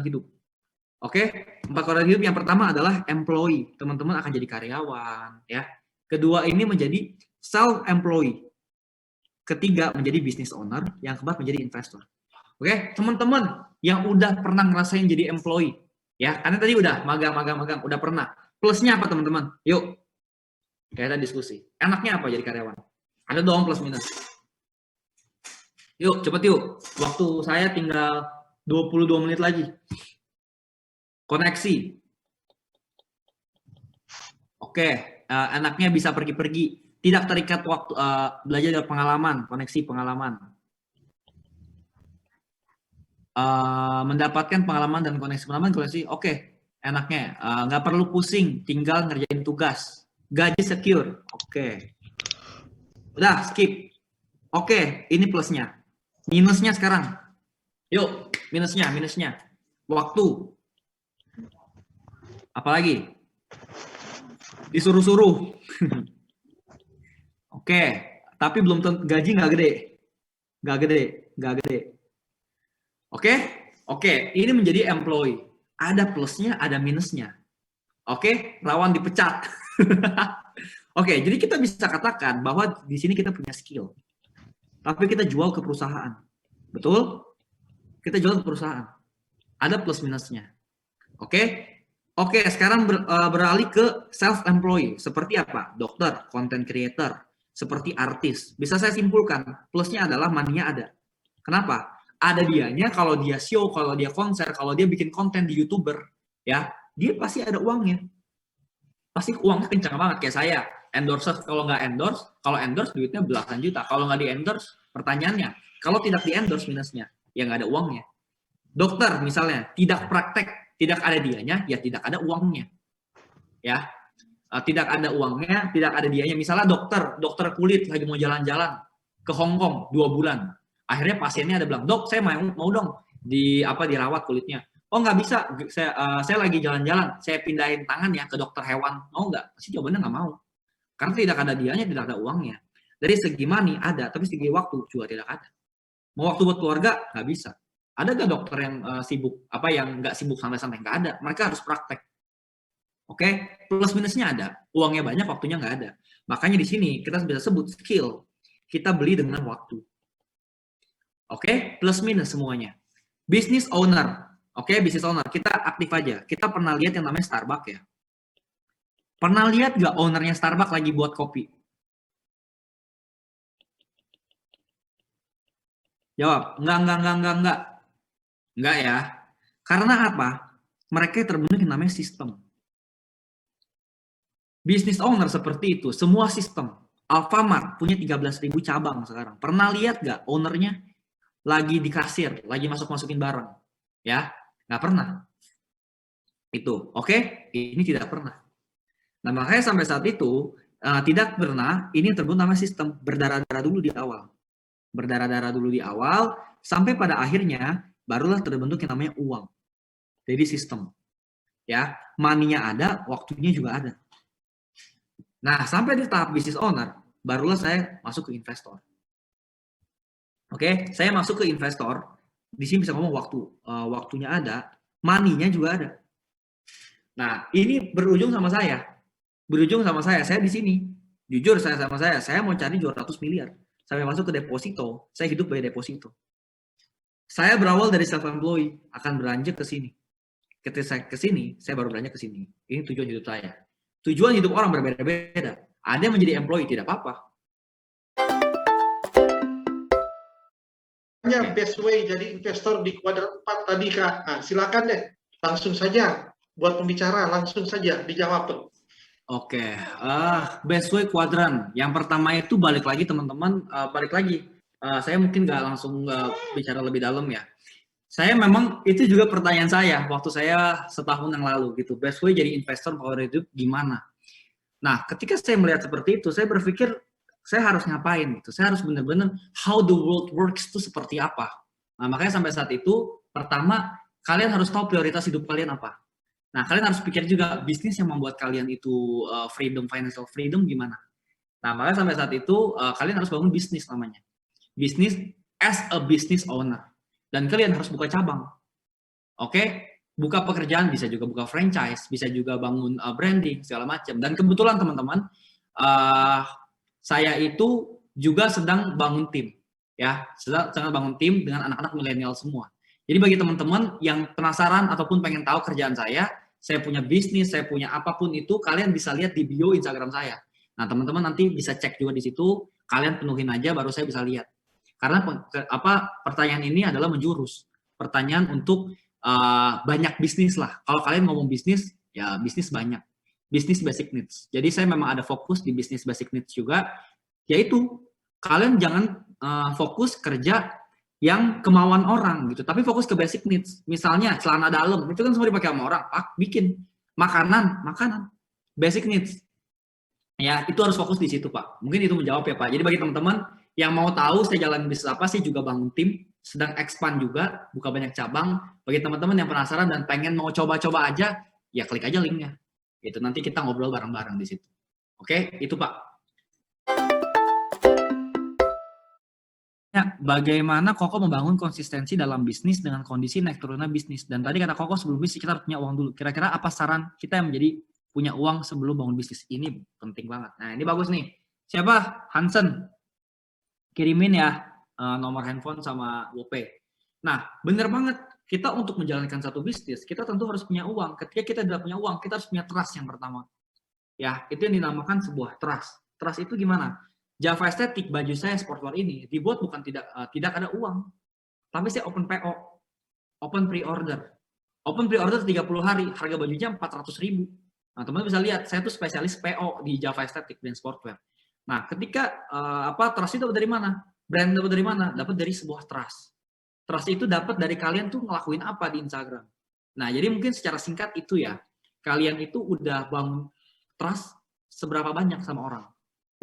kelanjutan hidup. Oke, 4 kelanjutan hidup yang pertama adalah employee. Teman-teman akan jadi karyawan, ya. Kedua ini menjadi self-employed. Ketiga menjadi business owner. Yang keempat menjadi investor. Oke, teman-teman yang udah pernah ngerasain jadi employee, ya, karena tadi udah magang, udah pernah. Plusnya apa teman-teman? Yuk, kita diskusi. Enaknya apa jadi karyawan? Ada dong plus minus. Yuk, cepet yuk. Waktu saya tinggal 22 menit lagi. Koneksi. Oke, enaknya bisa pergi-pergi. Tidak terikat waktu, belajar dari pengalaman, koneksi pengalaman. Mendapatkan pengalaman dan koneksi pengalaman, oke, enaknya. Nggak perlu pusing, tinggal ngerjain tugas. Gaji secure, oke. Udah, skip. Oke, ini plusnya. Minusnya sekarang. Yuk, minusnya. Waktu. Apalagi? Disuruh-suruh. Oke, tapi belum tentu gaji nggak gede. Oke, ini menjadi employee. Ada plusnya, ada minusnya. Oke, rawan dipecat. Oke, jadi kita bisa katakan bahwa di sini kita punya skill. Tapi kita jual ke perusahaan. Betul? Kita jual ke perusahaan. Ada plus minusnya. Oke, sekarang beralih ke self-employed. Seperti apa? Dokter, content creator, seperti artis. Bisa saya simpulkan, plusnya adalah money-nya ada. Kenapa? Ada dianya kalau dia show, kalau dia konser, kalau dia bikin konten di YouTuber, ya, dia pasti ada uangnya. Pasti uangnya kencang banget kayak saya. Endorse, kalau nggak endorse, kalau endorse duitnya belasan juta. Kalau nggak di endorse, pertanyaannya, kalau tidak di endorse minusnya, ya nggak ada uangnya. Dokter misalnya tidak praktek, tidak ada dianya, ya tidak ada uangnya. Ya, tidak ada uangnya, tidak ada dianya. Misalnya dokter kulit lagi mau jalan-jalan ke Hong Kong 2 bulan. Akhirnya pasiennya ada bilang, dok saya mau dong dirawat kulitnya. Oh nggak bisa, saya lagi jalan-jalan, saya pindahin tangan ya ke dokter hewan. Mau nggak? Pasti jawabannya nggak mau. Karena tidak ada dianya, tidak ada uangnya. Dari segi money ada, tapi segi waktu juga tidak ada. Mau waktu buat keluarga nggak bisa. Ada nggak dokter yang sibuk, yang nggak sibuk santai-santai? Nggak ada. Mereka harus praktek. Oke, plus minusnya ada. Uangnya banyak, waktunya nggak ada. Makanya di sini kita bisa sebut skill. Kita beli dengan waktu. Oke, plus minus semuanya. Business owner. Oke, business owner. Kita aktif aja. Kita pernah lihat yang namanya Starbucks ya. Pernah lihat nggak ownernya Starbucks lagi buat kopi? Jawab, enggak. Enggak ya. Karena apa? Mereka terbentuk yang namanya sistem. Business owner seperti itu, semua sistem. Alfamart punya 13.000 cabang sekarang. Pernah lihat nggak ownernya lagi di kasir, lagi masukin barang? Ya, nggak pernah. Itu, oke? Ini tidak pernah. Nah, makanya sampai saat itu, tidak pernah, ini terbentuk namanya sistem. Berdarah-darah dulu di awal. Berdarah-darah dulu di awal, sampai pada akhirnya, barulah terbentuk yang namanya uang. Jadi sistem. Ya, money-nya ada, waktunya juga ada. Nah, sampai di tahap business owner, barulah saya masuk ke investor. Oke, saya masuk ke investor. Di sini bisa ngomong waktunya ada, money-nya juga ada. Nah, ini berujung sama saya. Saya di sini. Jujur saya mau cari 200 miliar. Sampai masuk ke deposito, saya hidup dari deposito. Saya berawal dari self-employed, akan beranjak ke sini. Ketika saya ke sini, saya baru beranjak ke sini. Ini tujuan hidup saya. Tujuan hidup orang berbeda-beda. Ada yang menjadi employee, tidak apa-apa. Best way jadi investor di kuadran 4 tadi Kak. Nah, silakan deh. Langsung saja buat pembicara, langsung saja dijawab. Oke, best way kuadran. Yang pertama itu balik lagi teman-teman, saya mungkin nggak langsung bicara lebih dalam ya. Saya memang itu juga pertanyaan saya waktu saya setahun yang lalu gitu. Best way jadi investor power hidup gimana? Nah, ketika saya melihat seperti itu, saya berpikir saya harus ngapain gitu. Saya harus benar-benar how the world works itu seperti apa. Nah, makanya sampai saat itu pertama kalian harus tahu prioritas hidup kalian apa. Nah, kalian harus pikir juga bisnis yang membuat kalian itu financial freedom gimana. Nah, makanya sampai saat itu kalian harus bangun bisnis namanya. Bisnis as a business owner. Dan kalian harus buka cabang. Oke? buka pekerjaan, bisa juga buka franchise, bisa juga bangun branding segala macam. Dan kebetulan teman-teman, saya itu juga sedang bangun tim, ya, sedang bangun tim dengan anak-anak milenial semua. Jadi bagi teman-teman yang penasaran ataupun pengen tahu kerjaan saya punya bisnis, saya punya apapun itu, kalian bisa lihat di bio Instagram saya. Nah, teman-teman nanti bisa cek juga di situ, kalian penuhin aja baru saya bisa lihat. Karena pertanyaan ini adalah menjurus. Pertanyaan untuk banyak bisnis lah. Kalau kalian ngomong bisnis, ya bisnis banyak. Bisnis basic needs. Jadi saya memang ada fokus di bisnis basic needs juga, yaitu kalian jangan fokus kerja yang kemauan orang gitu, tapi fokus ke basic needs. Misalnya celana dalam, itu kan semua dipakai sama orang, bikin. Makanan, basic needs. Ya, itu harus fokus di situ, Pak. Mungkin itu menjawab ya, Pak. Jadi bagi teman-teman yang mau tahu saya jalan bisnis apa, saya juga bangun tim, sedang expand juga, buka banyak cabang. Bagi teman-teman yang penasaran dan pengen mau coba-coba aja, ya klik aja linknya. Itu nanti kita ngobrol bareng-bareng di situ. Oke, itu Pak. Ya, bagaimana Koko membangun konsistensi dalam bisnis dengan kondisi naik turunnya bisnis? Dan tadi kata Koko sebelum bisnis kita harus punya uang dulu. Kira-kira apa saran kita yang menjadi punya uang sebelum bangun bisnis? Ini penting banget. Nah, ini bagus nih. Siapa? Hansen. Kirimin ya nomor handphone sama GoPay. Nah, bener banget. Kita untuk menjalankan satu bisnis, kita tentu harus punya uang. Ketika kita tidak punya uang, kita harus punya trust yang pertama. Ya, itu yang dinamakan sebuah trust. Trust itu gimana? Java Aesthetic, baju saya sportwear ini dibuat bukan tidak ada uang, tapi saya open PO, open pre-order. Open pre-order 30 hari, harga bajunya 400.000. Nah, teman-teman bisa lihat, saya tuh spesialis PO di Java Aesthetic dan sportwear. Nah, ketika trust itu dapat dari mana? Brand dapat dari mana? Dapat dari sebuah trust. Trust itu dapat dari kalian tuh ngelakuin apa di Instagram. Nah, jadi mungkin secara singkat itu ya, kalian itu udah bangun trust seberapa banyak sama orang.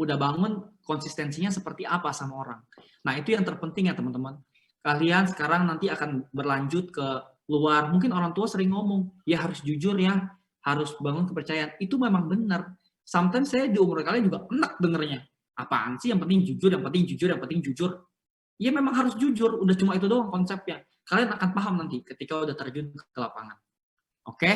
Udah bangun konsistensinya seperti apa sama orang. Nah, itu yang terpenting ya teman-teman. Kalian sekarang nanti akan berlanjut ke luar. Mungkin orang tua sering ngomong, ya harus jujur ya, harus bangun kepercayaan. Itu memang benar. Sometimes saya di umur kalian juga enak dengernya. Apaan sih yang penting jujur, yang penting jujur, yang penting jujur. Ya memang harus jujur, udah cuma itu doang konsepnya. Kalian akan paham nanti ketika udah terjun ke lapangan. Oke?